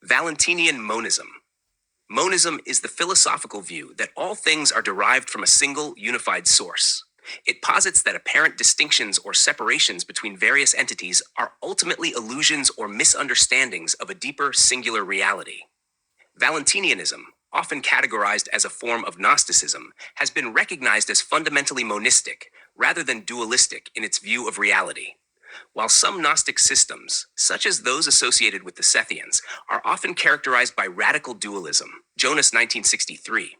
Valentinian Monism. Monism is the philosophical view that all things are derived from a single, unified source. It posits that apparent distinctions or separations between various entities are ultimately illusions or misunderstandings of a deeper, singular reality. Valentinianism, often categorized as a form of Gnosticism, has been recognized as fundamentally monistic, rather than dualistic in its view of reality. While some Gnostic systems, such as those associated with the Sethians, are often characterized by radical dualism, Jonas 1963,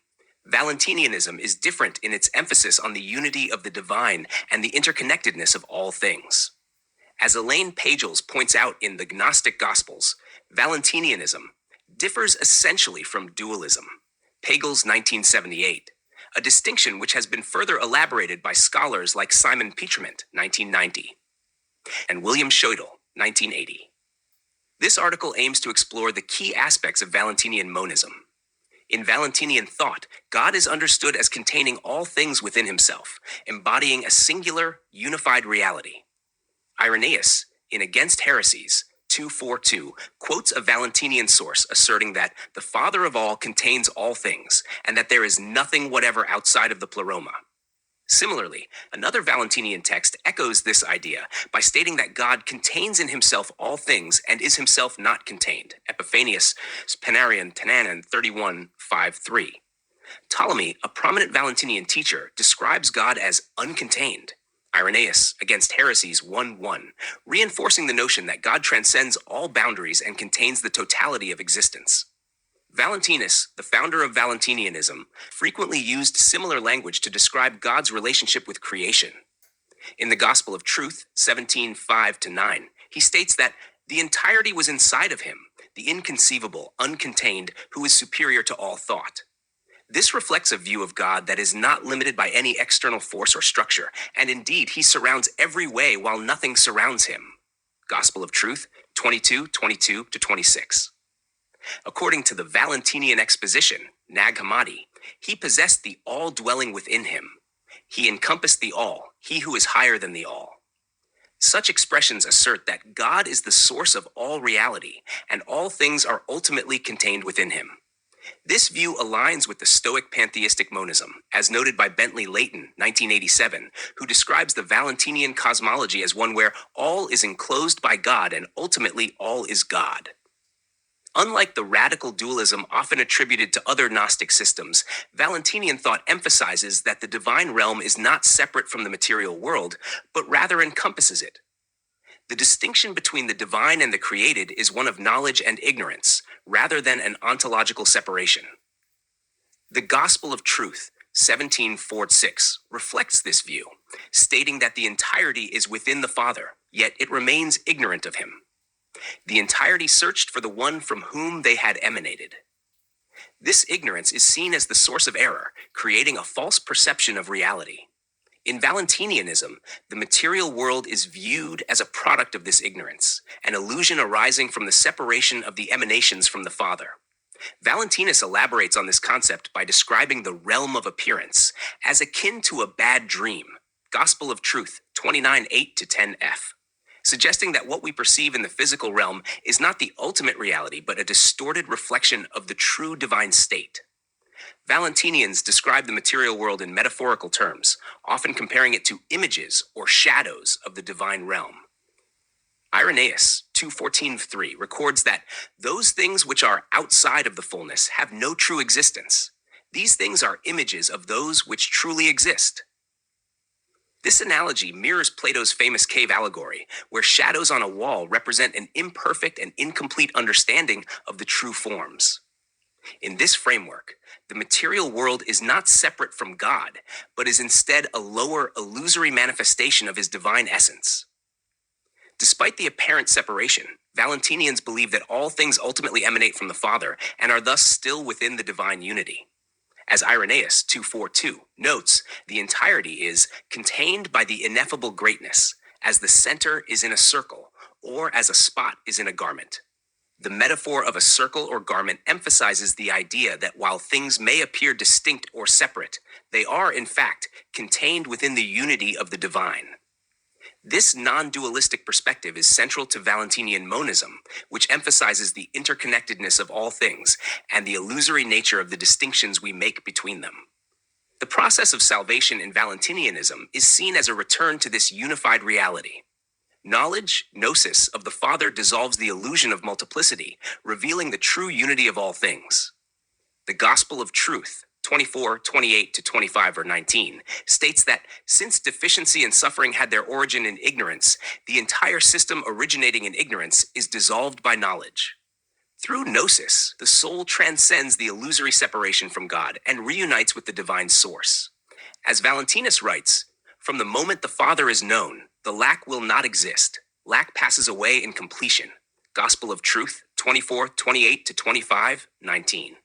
Valentinianism is different in its emphasis on the unity of the divine and the interconnectedness of all things. As Elaine Pagels points out in the Gnostic Gospels, Valentinianism differs essentially from dualism, Pagels 1978, a distinction which has been further elaborated by scholars like Simon Petrement 1990 and William Schoedel 1980. This article aims to explore the key aspects of Valentinian monism. In Valentinian thought, God is understood as containing all things within himself, embodying a singular, unified reality. Irenaeus, in Against Heresies, 242, quotes a Valentinian source asserting that the Father of all contains all things, and that there is nothing whatever outside of the Pleroma. Similarly, another Valentinian text echoes this idea by stating that God contains in himself all things and is himself not contained. Epiphanius Spinarian Tananan 31:5-3. Ptolemy, a prominent Valentinian teacher, describes God as uncontained. Irenaeus, Against Heresies 1:1, reinforcing the notion that God transcends all boundaries and contains the totality of existence. Valentinus, the founder of Valentinianism, frequently used similar language to describe God's relationship with creation. In the Gospel of Truth, 17:5-9, he states that the entirety was inside of him, the inconceivable, uncontained, who is superior to all thought. This reflects a view of God that is not limited by any external force or structure, and indeed he surrounds every way while nothing surrounds him. Gospel of Truth, 22:22-26. According to the Valentinian exposition, Nag Hammadi, he possessed the all dwelling within him. He encompassed the all, he who is higher than the all. Such expressions assert that God is the source of all reality, and all things are ultimately contained within him. This view aligns with the Stoic pantheistic monism, as noted by Bentley Leighton, 1987, who describes the Valentinian cosmology as one where all is enclosed by God and ultimately all is God. Unlike the radical dualism often attributed to other Gnostic systems, Valentinian thought emphasizes that the divine realm is not separate from the material world, but rather encompasses it. The distinction between the divine and the created is one of knowledge and ignorance, rather than an ontological separation. The Gospel of Truth, 17:4-6, reflects this view, stating that the entirety is within the Father, yet it remains ignorant of him. The entirety searched for the one from whom they had emanated. This ignorance is seen as the source of error, creating a false perception of reality. In Valentinianism, the material world is viewed as a product of this ignorance, an illusion arising from the separation of the emanations from the Father. Valentinus elaborates on this concept by describing the realm of appearance as akin to a bad dream, Gospel of Truth, 29:8-10f, suggesting that what we perceive in the physical realm is not the ultimate reality, but a distorted reflection of the true divine state. Valentinians describe the material world in metaphorical terms, often comparing it to images or shadows of the divine realm. Irenaeus, 2:14-3, records that those things which are outside of the fullness have no true existence. These things are images of those which truly exist. This analogy mirrors Plato's famous cave allegory, where shadows on a wall represent an imperfect and incomplete understanding of the true forms. In this framework, the material world is not separate from God, but is instead a lower, illusory manifestation of his divine essence. Despite the apparent separation, Valentinians believe that all things ultimately emanate from the Father and are thus still within the divine unity. As Irenaeus 2:4-2 notes, the entirety is contained by the ineffable greatness, as the center is in a circle, or as a spot is in a garment. The metaphor of a circle or garment emphasizes the idea that while things may appear distinct or separate, they are, in fact, contained within the unity of the divine. This non-dualistic perspective is central to Valentinian Monism, which emphasizes the interconnectedness of all things and the illusory nature of the distinctions we make between them. The process of salvation in Valentinianism is seen as a return to this unified reality. Knowledge, gnosis, of the Father dissolves the illusion of multiplicity, revealing the true unity of all things. The Gospel of Truth, 24:28-25 or 19, states that since deficiency and suffering had their origin in ignorance, the entire system originating in ignorance is dissolved by knowledge. Through gnosis, the soul transcends the illusory separation from God and reunites with the divine source. As Valentinus writes, from the moment the Father is known, the lack will not exist. Lack passes away in completion. Gospel of Truth, 24:28-25, 19.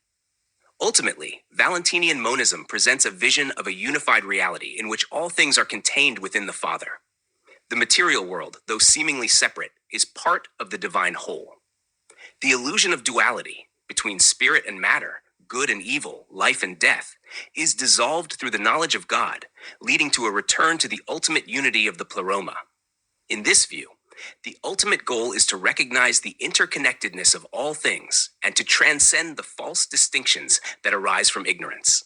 Ultimately, Valentinian monism presents a vision of a unified reality in which all things are contained within the Father. The material world, though seemingly separate, is part of the divine whole. The illusion of duality between spirit and matter, good and evil, life and death, is dissolved through the knowledge of God, leading to a return to the ultimate unity of the Pleroma. In this view, the ultimate goal is to recognize the interconnectedness of all things and to transcend the false distinctions that arise from ignorance.